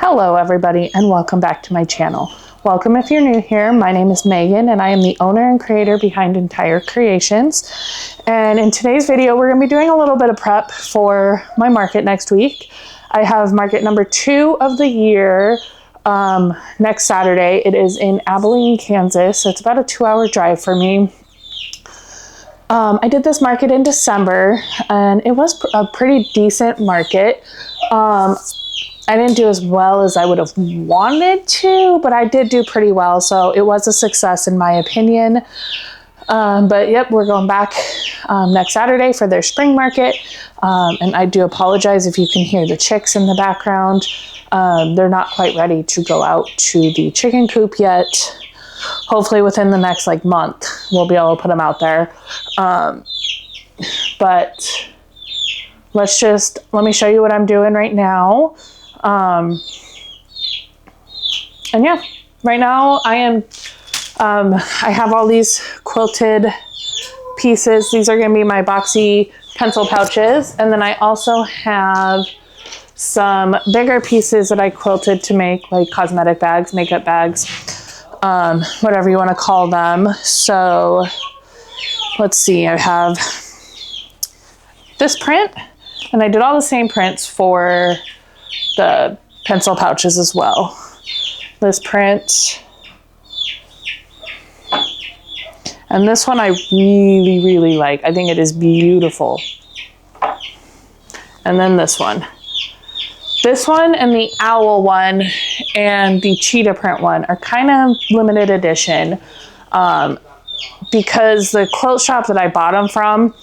Hello everybody and welcome back to my channel. Welcome if you're new here. My name is Megan and I am the owner and creator behind EnTyre Creations. And in today's video, we're gonna be doing a little bit of prep for my market next week. I have market number 2 of the year next Saturday. It is in Abilene, Kansas. So it's about a 2-hour drive for me. I did this market in December and it was a pretty decent market. I didn't do as well as I would have wanted to, but I did do pretty well. So it was a success in my opinion. But yep, we're going back next Saturday for their spring market. And I do apologize if you can hear the chicks in the background. They're not quite ready to go out to the chicken coop yet. Hopefully within the next month, we'll be able to put them out there. But let me show you what I'm doing right now. And yeah, right now I have all these quilted pieces. These are going to be my boxy pencil pouches. And then I also have some bigger pieces that I quilted to make like cosmetic bags, makeup bags, whatever you want to call them. So let's see, I have this print and I did all the same prints for the pencil pouches as well. This print and this one I really like. I think it is beautiful. And then this one and the owl one and the cheetah print one are kind of limited edition because the quilt shop that I bought them from,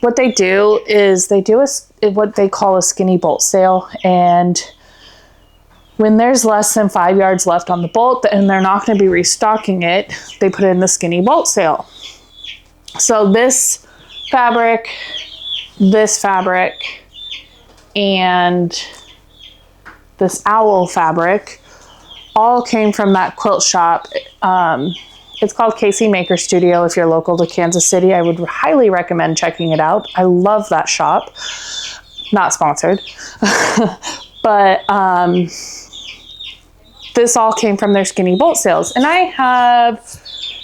what they do is they do what they call a skinny bolt sale. And when there's less than 5 yards left on the bolt and they're not going to be restocking it, they put it in the skinny bolt sale. So this fabric, and this owl fabric all came from that quilt shop. It's called Casey Maker Studio. If you're local to Kansas City, I would highly recommend checking it out. I love that shop. Not sponsored. But this all came from their skinny bolt sales. And I have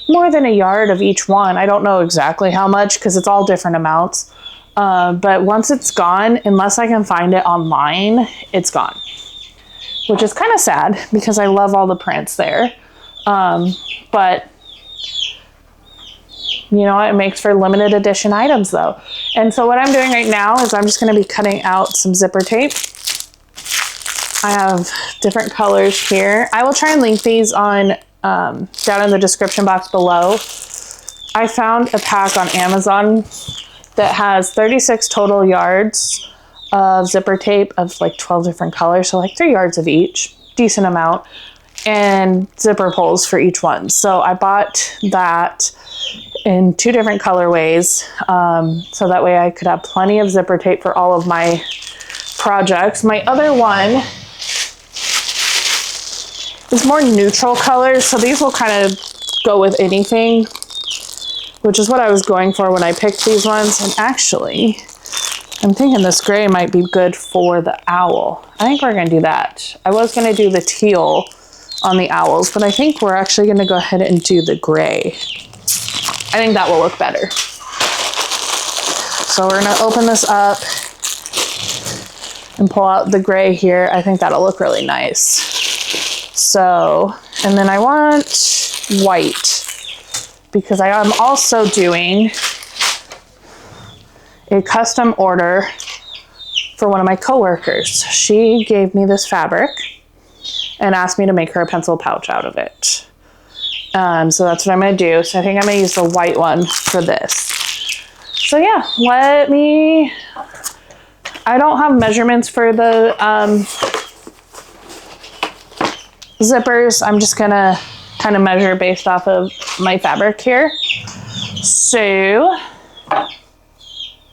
more than a yard of each one. I don't know exactly how much because it's all different amounts. But once it's gone, unless I can find it online, it's gone. Which is kind of sad because I love all the prints there. But you know, it makes for limited edition items though. And so what I'm doing right now is I'm just going to be cutting out some zipper tape. I have different colors here. I will try and link these on down in the description box below. I found a pack on Amazon that has 36 total yards of zipper tape of 12 different colors. So 3 yards of each, decent amount, and zipper pulls for each one. So I bought that in 2 different colorways. So that way I could have plenty of zipper tape for all of my projects. My other one is more neutral colors. So these will kind of go with anything, which is what I was going for when I picked these ones. And actually, I'm thinking this gray might be good for the owl. I think we're gonna do that. I was gonna do the teal on the owls, but I think we're actually gonna go ahead and do the gray. I think that will look better. So we're gonna open this up and pull out the gray here. I think that'll look really nice. So, and then I want white because I am also doing a custom order for one of my coworkers. She gave me this fabric and asked me to make her a pencil pouch out of it. So that's what I'm gonna do. So I think I'm gonna use the white one for this. So yeah, I don't have measurements for the zippers. I'm just gonna kind of measure based off of my fabric here. So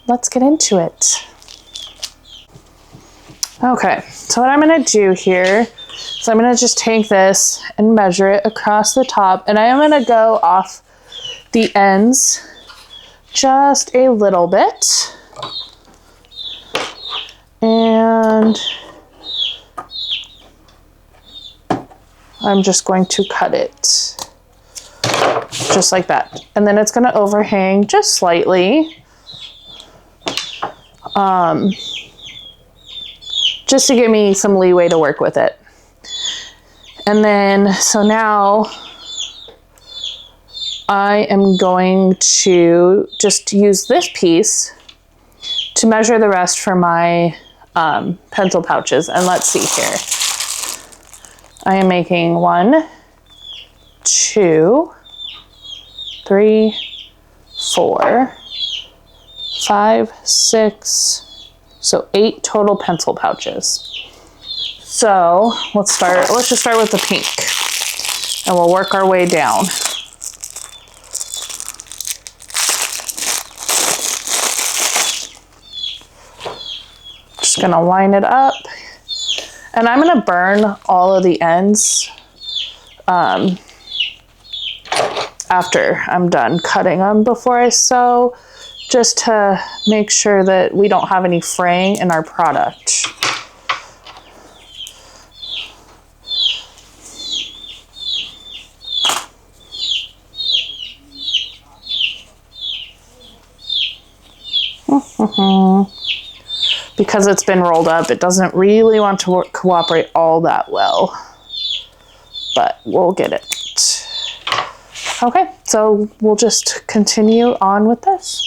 let's get into it. Okay, so what I'm gonna do here, so I'm gonna just take this and measure it across the top, and I am gonna go off the ends just a little bit. And I'm just going to cut it just like that. And then it's going to overhang just slightly. Just to give me some leeway to work with it. And then, so now I am going to just use this piece to measure the rest for my pencil pouches. And let's see here. I am making 1, 2, 3, 4, 5, 6, so 8 total pencil pouches. So let's just start with the pink and we'll work our way down. Just gonna line it up, and I'm gonna burn all of the ends after I'm done cutting them before I sew, just to make sure that we don't have any fraying in our product. Because it's been rolled up, it doesn't really want to cooperate all that well, but we'll get it. Okay, so we'll just continue on with this.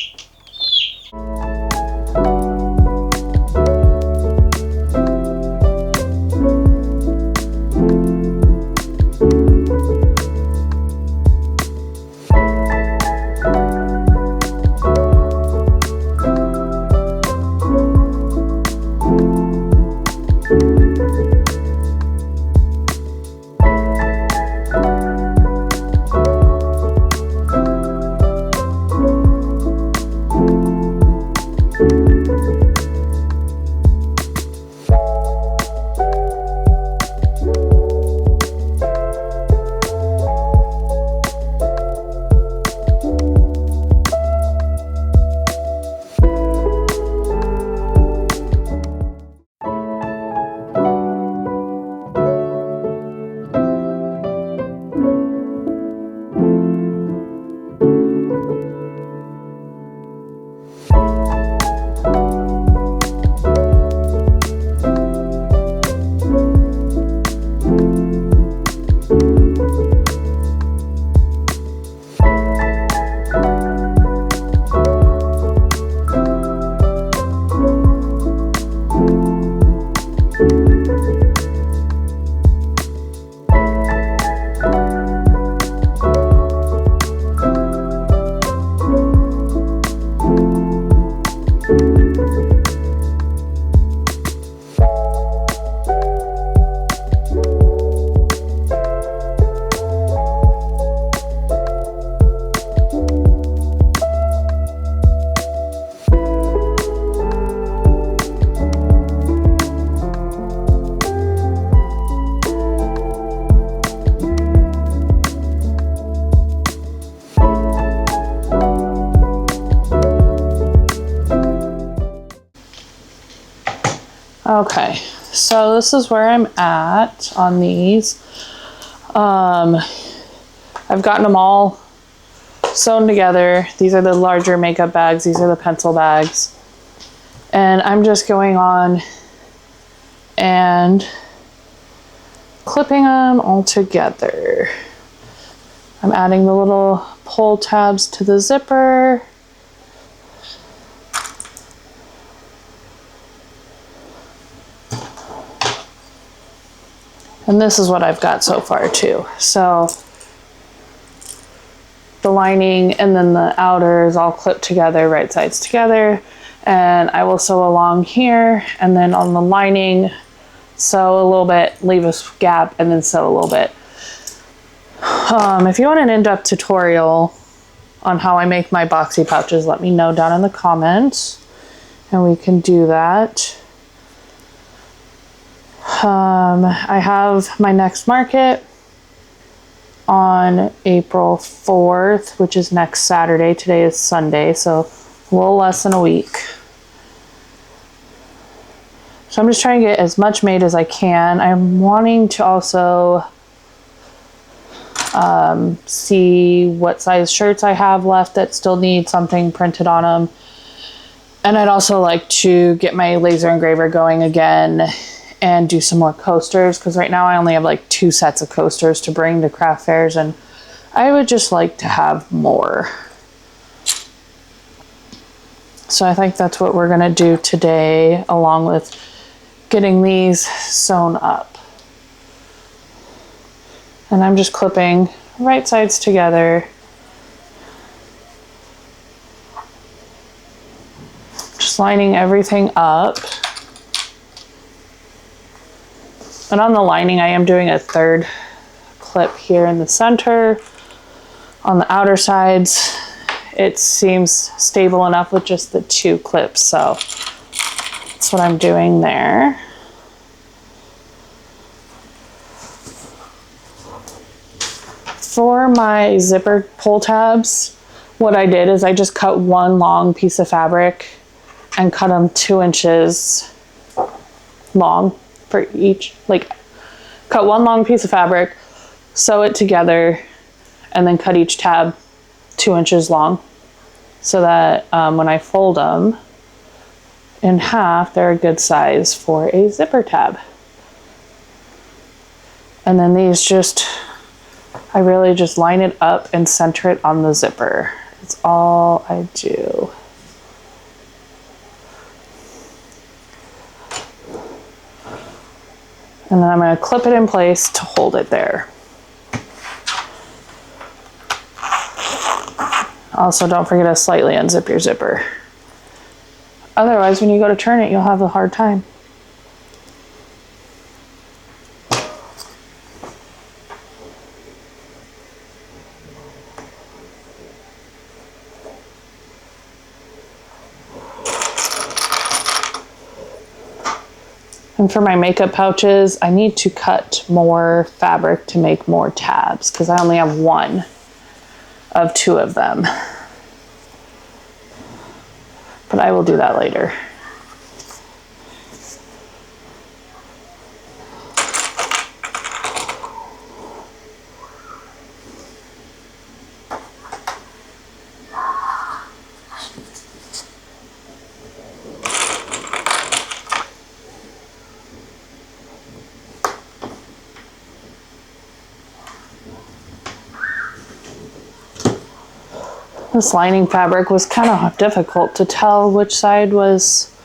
Okay, so this is where I'm at on these. I've gotten them all sewn together. These are the larger makeup bags. These are the pencil bags. And I'm just going on and clipping them all together. I'm adding the little pull tabs to the zipper. And this is what I've got so far too. So the lining and then the outer is all clipped together, right sides together. And I will sew along here, and then on the lining, sew a little bit, leave a gap, and then sew a little bit. If you want an in-depth tutorial on how I make my boxy pouches, let me know down in the comments, and we can do that. I have my next market on April 4th, which is next Saturday. Today is Sunday, so a little less than a week. So I'm just trying to get as much made as I can. I'm wanting to also see what size shirts I have left that still need something printed on them. And I'd also like to get my laser engraver going again and do some more coasters, because right now I only have like 2 sets of coasters to bring to craft fairs, and I would just like to have more. So I think that's what we're gonna do today, along with getting these sewn up. And I'm just clipping right sides together. Just lining everything up. And on the lining, I am doing a 3rd clip here in the center. On the outer sides, it seems stable enough with just the 2 clips, so that's what I'm doing there. For my zipper pull tabs, what I did is I just cut 1 long piece of fabric and cut them 2 inches long for each. Like, cut 1 long piece of fabric, sew it together, and then cut each tab 2 inches long, so that when I fold them in half, they're a good size for a zipper tab. And then these just, I really just line it up and center it on the zipper. That's all I do. And then I'm going to clip it in place to hold it there. Also, don't forget to slightly unzip your zipper. Otherwise, when you go to turn it, you'll have a hard time. And for my makeup pouches, I need to cut more fabric to make more tabs, because I only have 1 of 2 of them. But I will do that later. This lining fabric was kind of difficult to tell which side was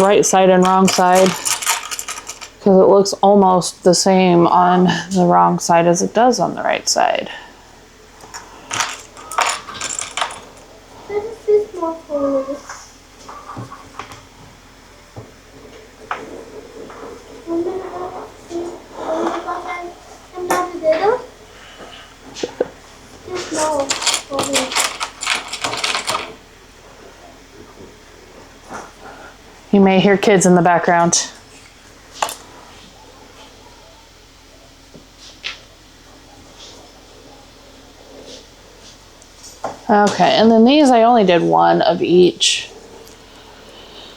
right side and wrong side, because it looks almost the same on the wrong side as it does on the right side. This is more clothes. You may hear kids in the background. Okay, and then these I only did 1 of each.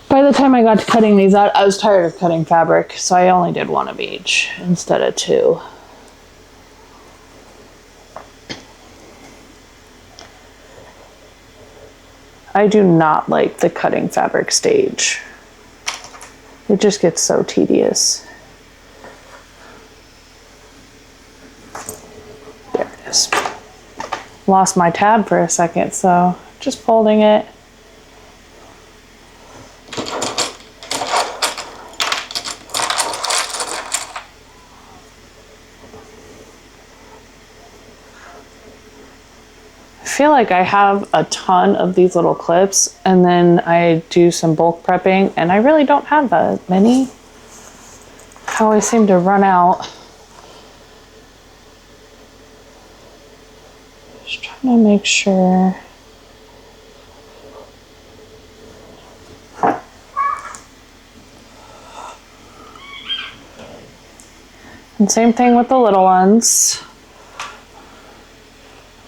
By the time I got to cutting these out, I was tired of cutting fabric, so I only did 1 of each instead of 2. I do not like the cutting fabric stage. It just gets so tedious. There it is. Lost my tab for a second, so just folding it. I feel like I have a ton of these little clips, and then I do some bulk prepping, and I really don't have that many. I always seem to run out. Just trying to make sure. And same thing with the little ones.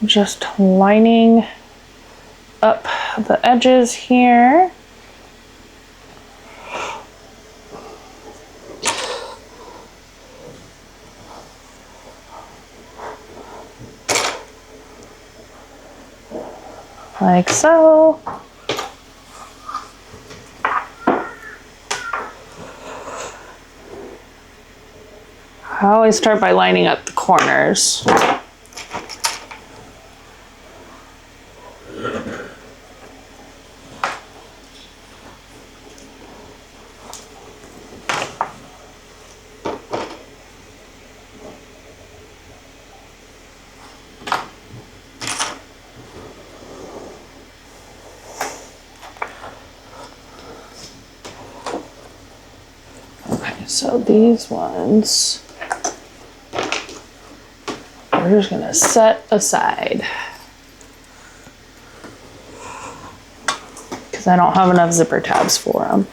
Just lining up the edges here. like so. I always start by lining up the corners. Okay, so these ones we're just gonna set aside because I don't have enough zipper tabs for them.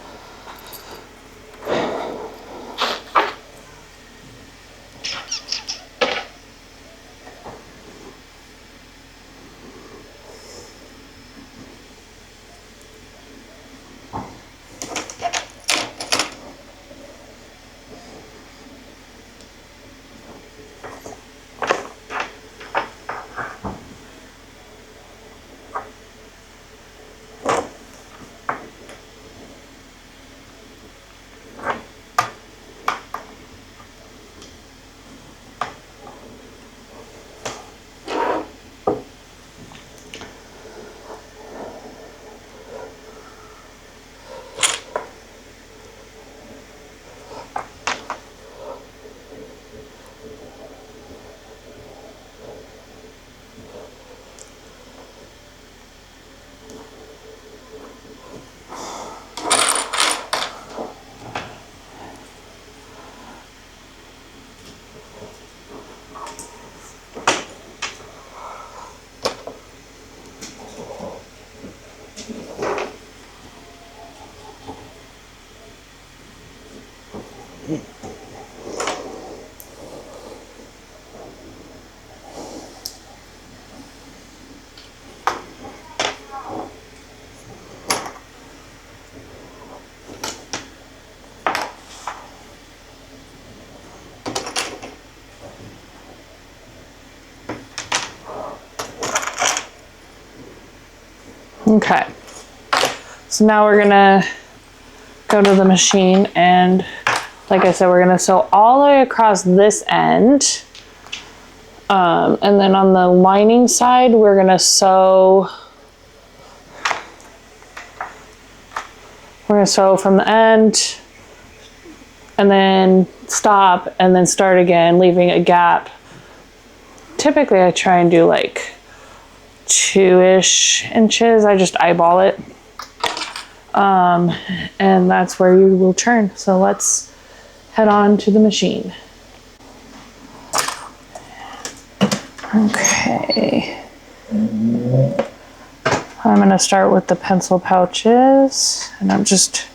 Okay, so now we're gonna go to the machine, and like I said, we're gonna sew all the way across this end. And then on the lining side, we're gonna sew, from the end and then stop and then start again, leaving a gap. Typically I try and do like 2-ish inches. I just eyeball it. And that's where you will turn. So let's head on to the machine. Okay. I'm going to start with the pencil pouches, and I'm just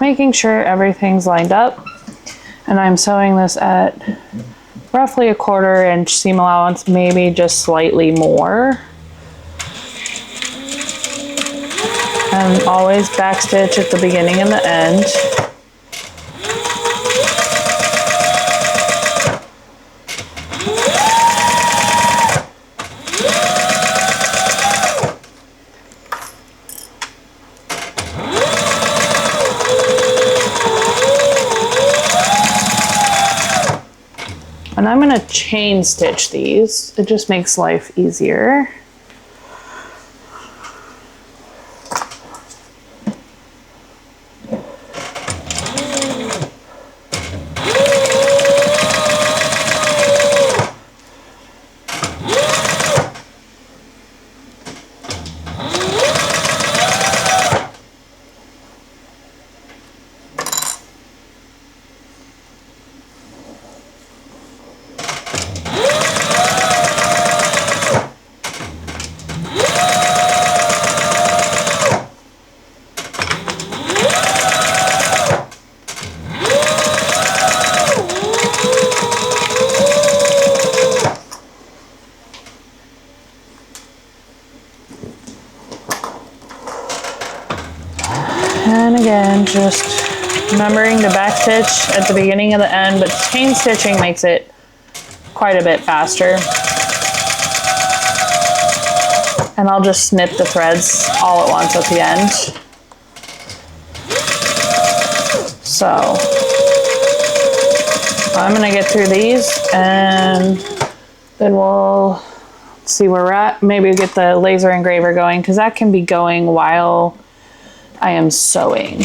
making sure everything's lined up. And I'm sewing this at roughly a 1/4 inch seam allowance, maybe just slightly more. And always backstitch at the beginning and the end. And I'm going to chain stitch these. It just makes life easier. And again, just remembering to backstitch at the beginning of the end, but chain stitching makes it quite a bit faster. And I'll just snip the threads all at once at the end. So I'm gonna get through these and then we'll see where we're at. Maybe get the laser engraver going because that can be going while I am sewing.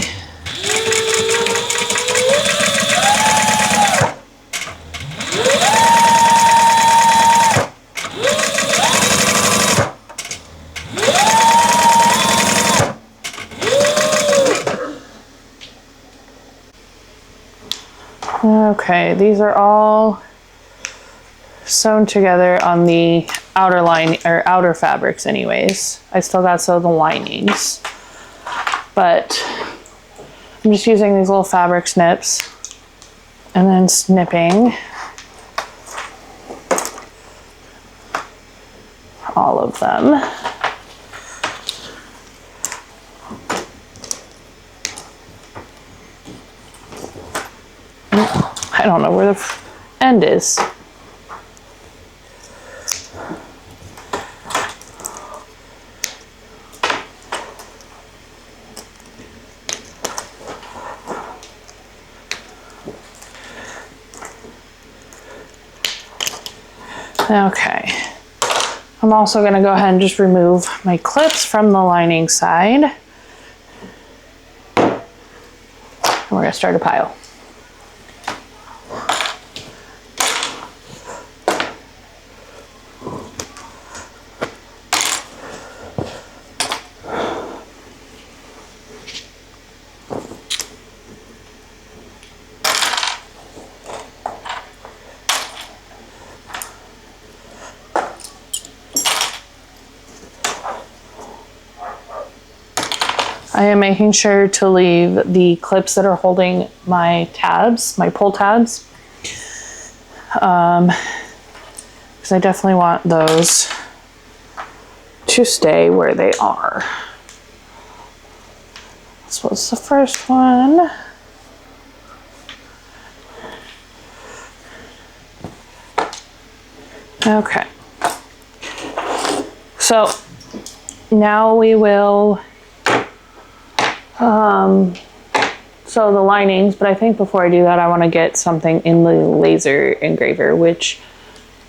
Okay, these are all sewn together on the outer line or outer fabrics anyways. I still got to sew the linings, but I'm just using these little fabric snips and then snipping all of them. I don't know where the end is. Okay, I'm also going to go ahead and just remove my clips from the lining side. And we're going to start a pile. I am making sure to leave the clips that are holding my tabs, my pull tabs, because I definitely want those to stay where they are. This was the first one. Okay. So now we will sew the linings, but I think before I do that, I want to get something in the laser engraver, which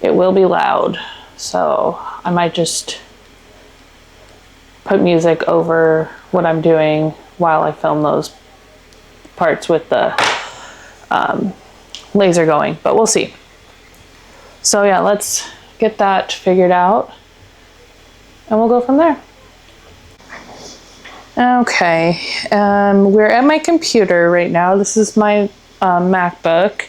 it will be loud. So I might just put music over what I'm doing while I film those parts with the laser going, but we'll see. So yeah, let's get that figured out and we'll go from there. Okay, we're at my computer right now. This is my MacBook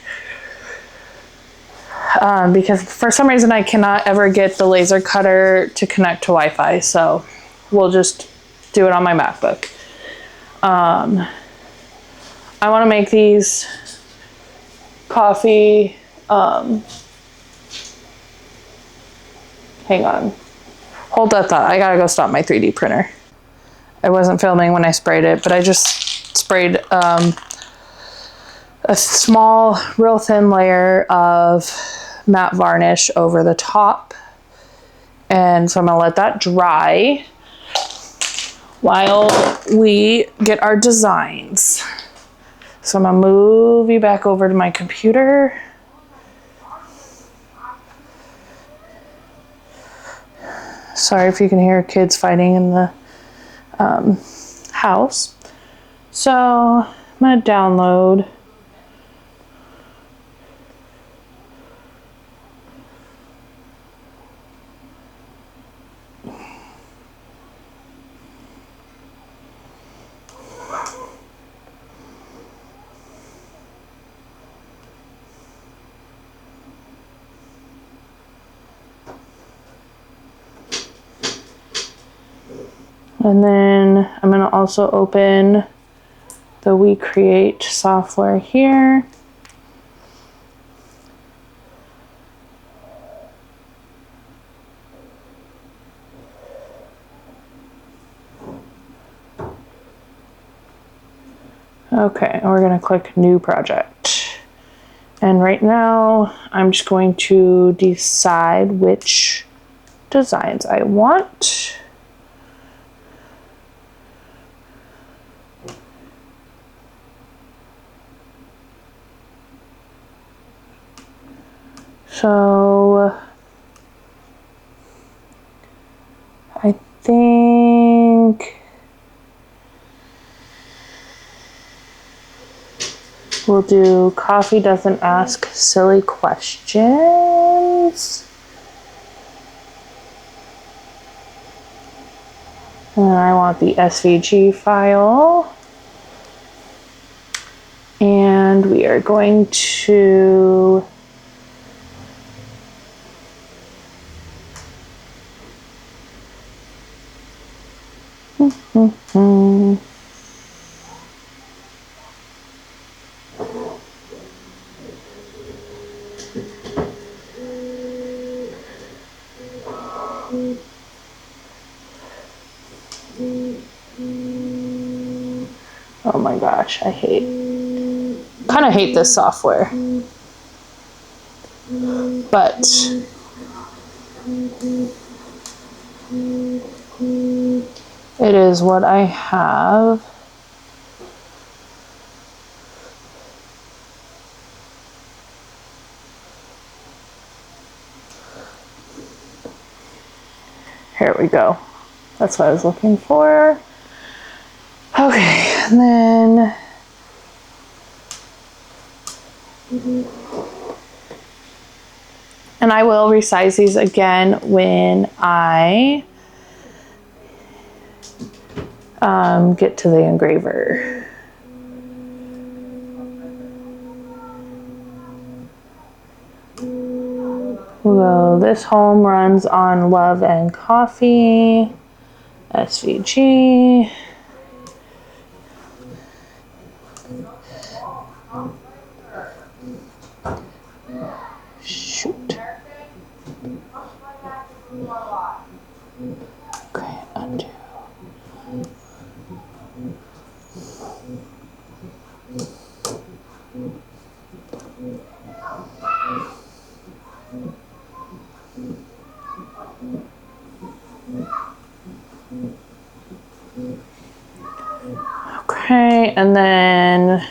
because for some reason I cannot ever get the laser cutter to connect to Wi-Fi, so we'll just do it on my MacBook. I want to make these coffee, hang on, hold that thought, I gotta go stop my 3D printer. I wasn't filming when I sprayed it, but I just sprayed a small, real thin layer of matte varnish over the top. And so I'm gonna let that dry while we get our designs. So I'm gonna move you back over to my computer. Sorry if you can hear kids fighting in the house. So I'm gonna download and then I'm going to also open the We Create software here. Okay, and we're going to click New Project. And right now, I'm just going to decide which designs I want. So I think we'll do Coffee Doesn't Ask Silly Questions. And then I want the SVG file. And we are going to oh my gosh, I kind of hate this software, but it is what I have. Here we go. That's what I was looking for. Okay, and then and I will resize these again when I get to the engraver. Well, this home runs on Love and Coffee, SVG. Shoot. Okay, undo. Okay, and then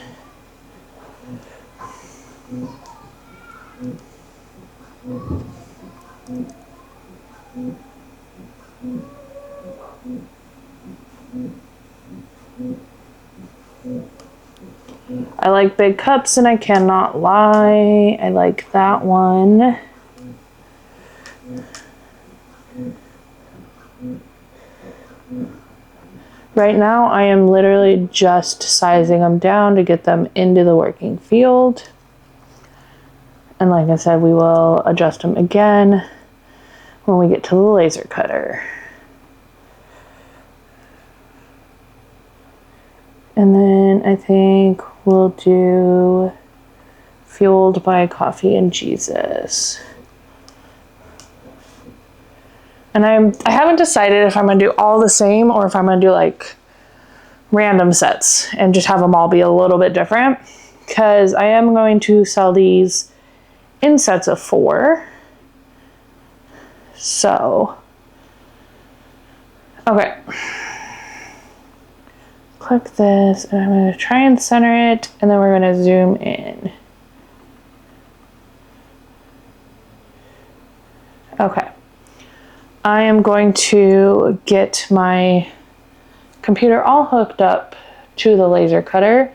I like big cups, and I cannot lie, I like that one. Right now, I am literally just sizing them down to get them into the working field. And like I said, we will adjust them again when we get to the laser cutter. And then I think we'll do Fueled by Coffee and Jesus. And I haven't decided if I'm gonna do all the same or if I'm gonna do like random sets and just have them all be a little bit different, because I am going to sell these in sets of 4. So, okay. Click this, and I'm gonna try and center it, and then we're gonna zoom in. Okay. I am going to get my computer all hooked up to the laser cutter,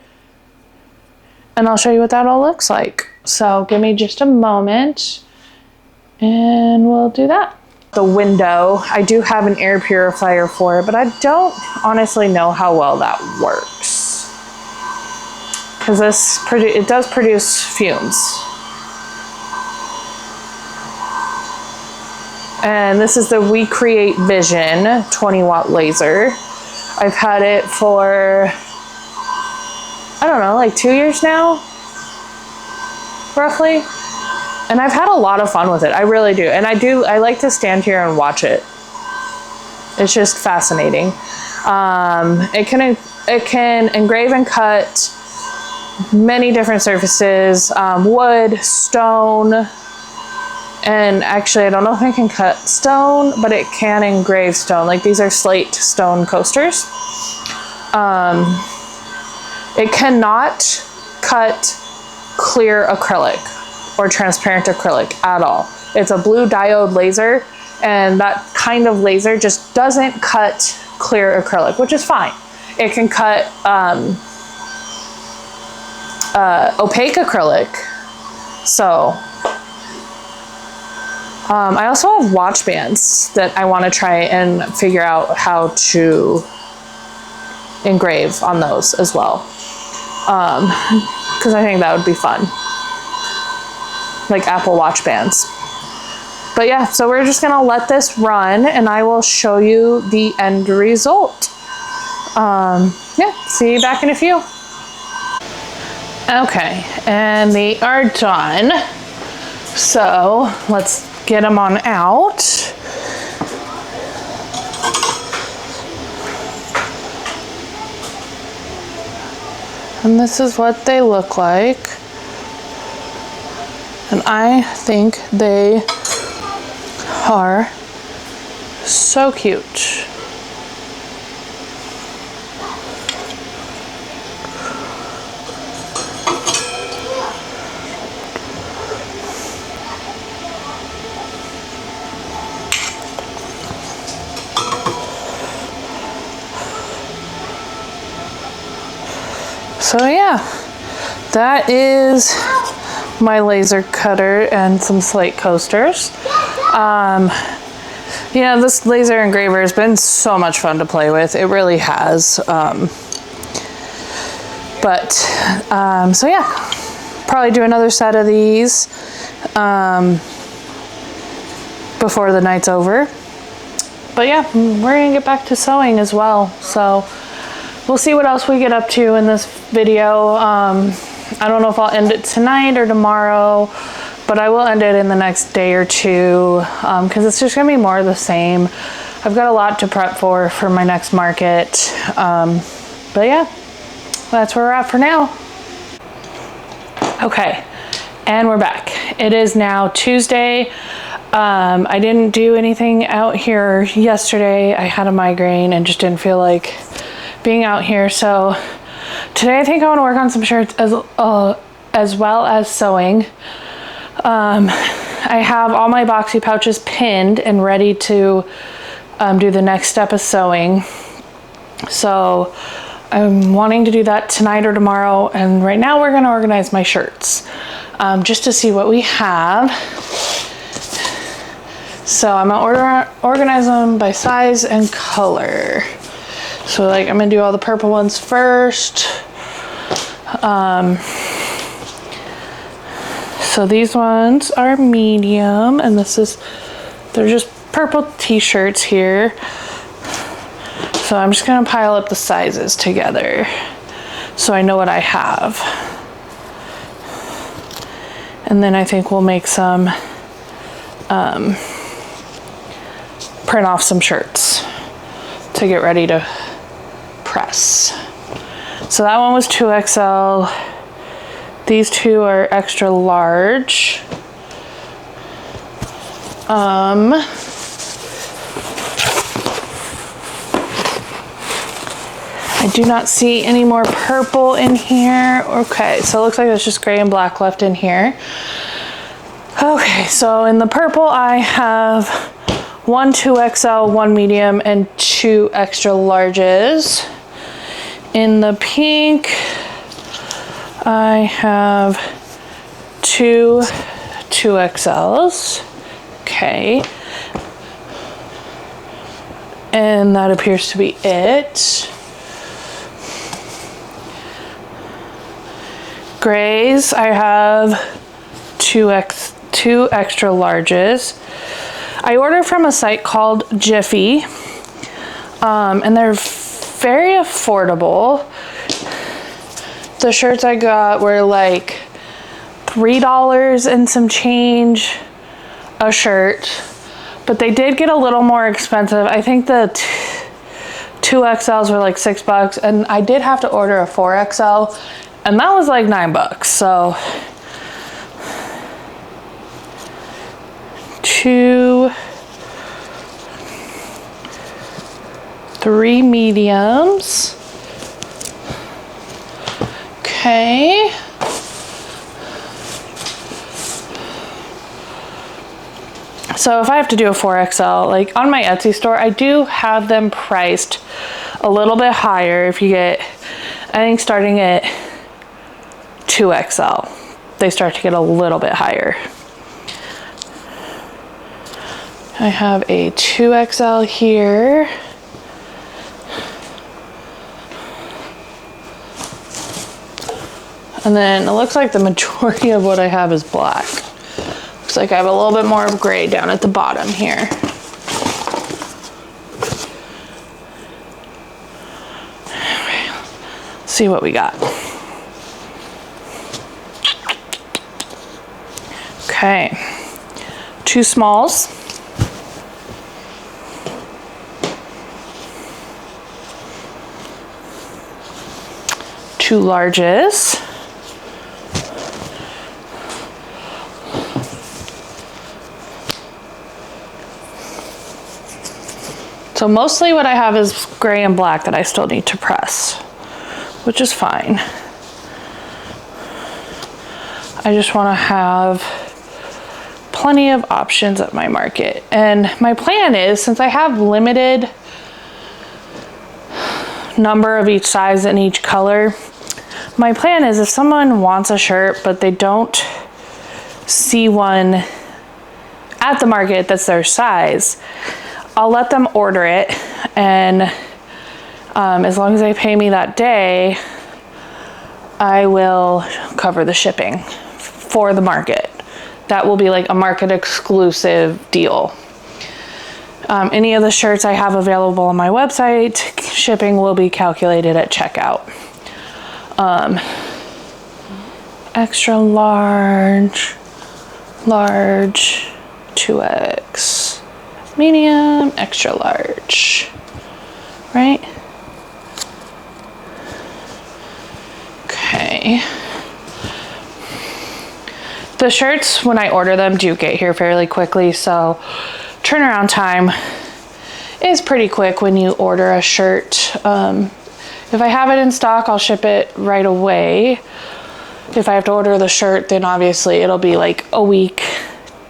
and I'll show you what that all looks like. So give me just a moment and we'll do that. The window, I do have an air purifier for it, but I don't honestly know how well that works, because it does produce fumes. And this is the We Create Vision 20-watt laser. I've had it for, I don't know, like 2 years now, roughly. And I've had a lot of fun with it. I really do. And I like to stand here and watch it. It's just fascinating. It can engrave and cut many different surfaces, wood, stone, and actually I don't know if it can cut stone, but it can engrave stone. Like these are slate stone coasters. It cannot cut clear acrylic. or transparent acrylic at all. It's a blue diode laser, and that kind of laser just doesn't cut clear acrylic, which is fine. It can cut opaque acrylic. So I also have watch bands that I want to try and figure out how to engrave on those as well, because I think that would be fun, like Apple Watch bands. But yeah, so we're just gonna let this run and I will show you the end result. Yeah, see you back in a few. Okay, and they are done. So let's get them on out. And this is what they look like. And I think they are so cute. So yeah, that is my laser cutter and some slate coasters. Yeah, this laser engraver has been so much fun to play with. It really has. So yeah, probably do another set of these before the night's over. But yeah, we're gonna get back to sewing as well. So we'll see what else we get up to in this video. I don't know if I'll end it tonight or tomorrow, but I will end it in the next day or two, because it's just gonna be more of the same. I've got a lot to prep for my next market. But yeah, that's where we're at for now. Okay, and we're back. It is now Tuesday. I didn't do anything out here yesterday. I had a migraine and just didn't feel like being out here. So today I think I want to work on some shirts as well as sewing. I have all my boxy pouches pinned and ready to do the next step of sewing. So I'm wanting to do that tonight or tomorrow. And right now we're going to organize my shirts just to see what we have. So I'm gonna organize them by size and color. So like I'm gonna do all the purple ones first. So these ones are medium, and they're just purple t-shirts here. So I'm just gonna pile up the sizes together so I know what I have. And then I think we'll make some, print off some shirts to get ready to press. So that one was 2XL. These two are extra large. I do not see any more purple in here. Okay, so it looks like there's just gray and black left in here. Okay, so in the purple I have 1 2XL, 1 medium, and 2 extra larges. In the pink, I have 2 2XLs. Okay. And that appears to be it. Grays, I have 2 extra larges. I ordered from a site called Jiffy, and they're very affordable. The shirts I got were like $3 and some change a shirt, but they did get a little more expensive. I think the 2XLs were like $6, and I did have to order a 4XL, and that was like $9. So 2, 3 mediums. Okay. So if I have to do a 4XL, like on my Etsy store, I do have them priced a little bit higher. If you get, I think starting at 2XL, they start to get a little bit higher. I have a 2XL here. And then it looks like the majority of what I have is black. Looks like I have a little bit more of gray down at the bottom here. Let's see what we got. Okay, 2 smalls. Two larges. So mostly what I have is gray and black that I still need to press, which is fine. I just want to have plenty of options at my market. And my plan is, since I have limited number of each size and each color, my plan is if someone wants a shirt but they don't see one at the market that's their size, I'll let them order it, and as long as they pay me that day, I will cover the shipping for the market. That will be like a market exclusive deal. Any of the shirts I have available on my website, shipping will be calculated at checkout. Extra large, large, 2X. Medium, extra large, right? Okay. The shirts, when I order them, do get here fairly quickly, so turnaround time is pretty quick when you order a shirt. If I have it in stock, I'll ship it right away. If I have to order the shirt, then obviously it'll be like a week.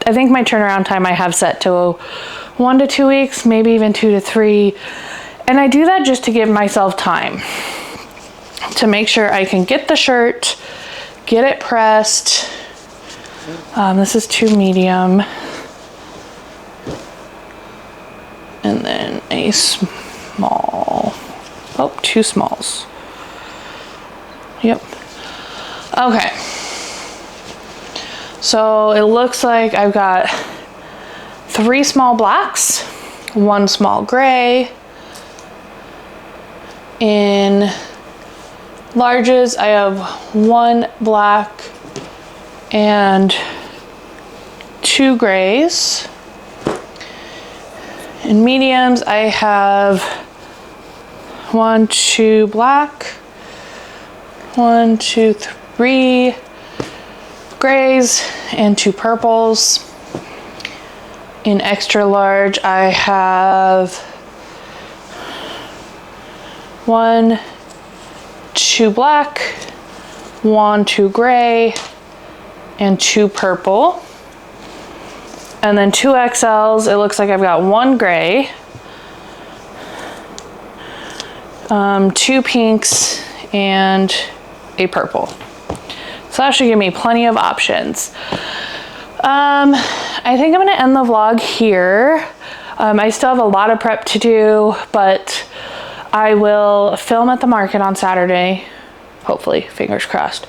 I think my turnaround time I have set to 1 to 2 weeks, maybe even 2 to 3. And I do that just to give myself time to make sure I can get the shirt, get it pressed. This is 2 medium. And then a small. Oh, 2 smalls. Yep. Okay. So it looks like I've got 3 small blacks, 1 small gray. In larges, I have 1 black and 2 grays. In mediums, I have 1, 2 black, 1, 2, 3 grays, and 2 purples. In extra large, I have 1, 2 black, 1, 2 gray, and 2 purple. And then 2 XLs, it looks like I've got 1 gray, 2 pinks, and a purple. So that should give me plenty of options. I think I'm gonna end the vlog here. I still have a lot of prep to do, but I will film at the market on Saturday, hopefully, fingers crossed.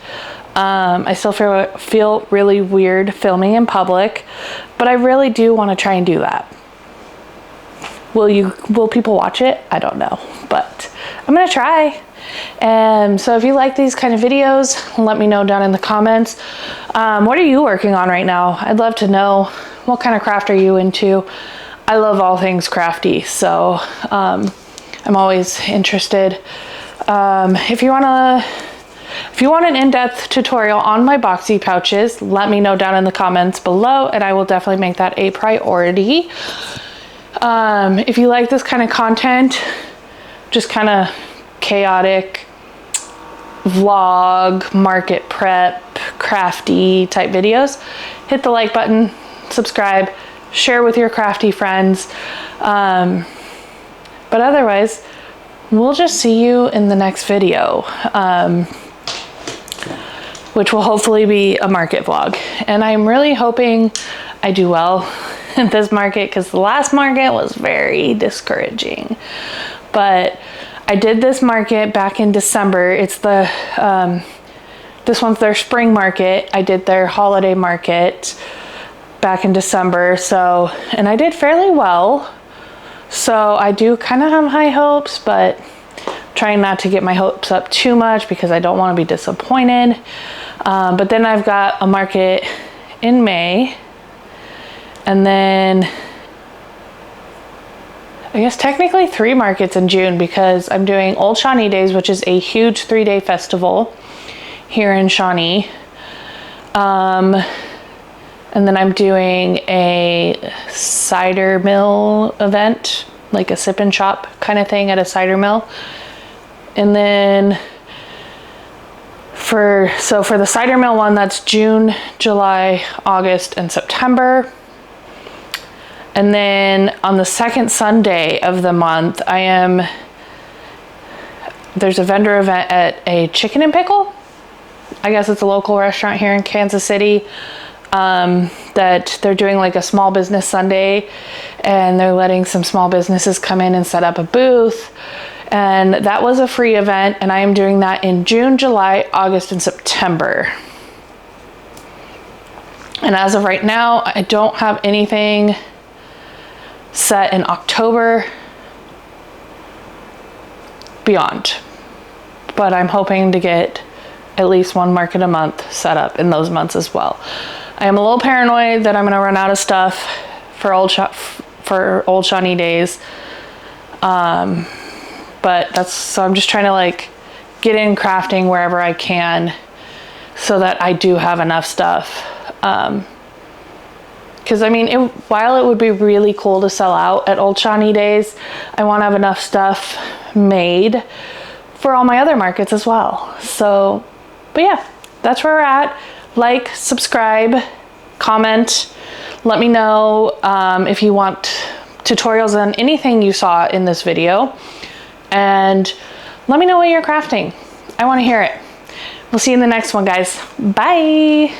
I still feel really weird filming in public, but I really do want to try and do that. Will people watch it? I don't know, but I'm gonna try. So if you like these kind of videos, let me know down in the comments. What are you working on right now? I'd love to know. What kind of craft are you into? I love all things crafty, so I'm always interested. If you want an in-depth tutorial on my boxy pouches, let me know down in the comments below, and I will definitely make that a priority. If you like this kind of content, just kind of chaotic vlog, market prep, crafty type videos, hit the like button, subscribe, share with your crafty friends. But otherwise, we'll just see you in the next video, which will hopefully be a market vlog. And I'm really hoping I do well in this market, because the last market was very discouraging. But I did this market back in December. It's the, this one's their spring market. I did their holiday market back in December. So, and I did fairly well. So I do kind of have high hopes, but trying not to get my hopes up too much because I don't want to be disappointed. But then I've got a market in May, and then I guess technically 3 markets in June, because I'm doing Old Shawnee Days, which is a huge 3-day festival here in Shawnee. And then I'm doing a cider mill event, like a sip and shop kind of thing at a cider mill. And then for the cider mill one, that's June, July, August, and September. And then on the second Sunday of the month, there's a vendor event at a Chicken and Pickle. I guess it's a local restaurant here in Kansas City, that they're doing like a small business Sunday, and they're letting some small businesses come in and set up a booth. And that was a free event, and I am doing that in June, July, August, and September. And as of right now, I don't have anything set in October beyond, but I'm hoping to get at least 1 market a month set up in those months as well. I am a little paranoid that I'm going to run out of stuff for Old Shawnee Days, but so I'm just trying to like get in crafting wherever I can so that I do have enough stuff. Because I mean, while it would be really cool to sell out at Old Shawnee Days, I want to have enough stuff made for all my other markets as well. So, but yeah, that's where we're at. Like, subscribe, comment, let me know if you want tutorials on anything you saw in this video, and let me know what you're crafting. I want to hear it. We'll see you in the next one, guys. Bye.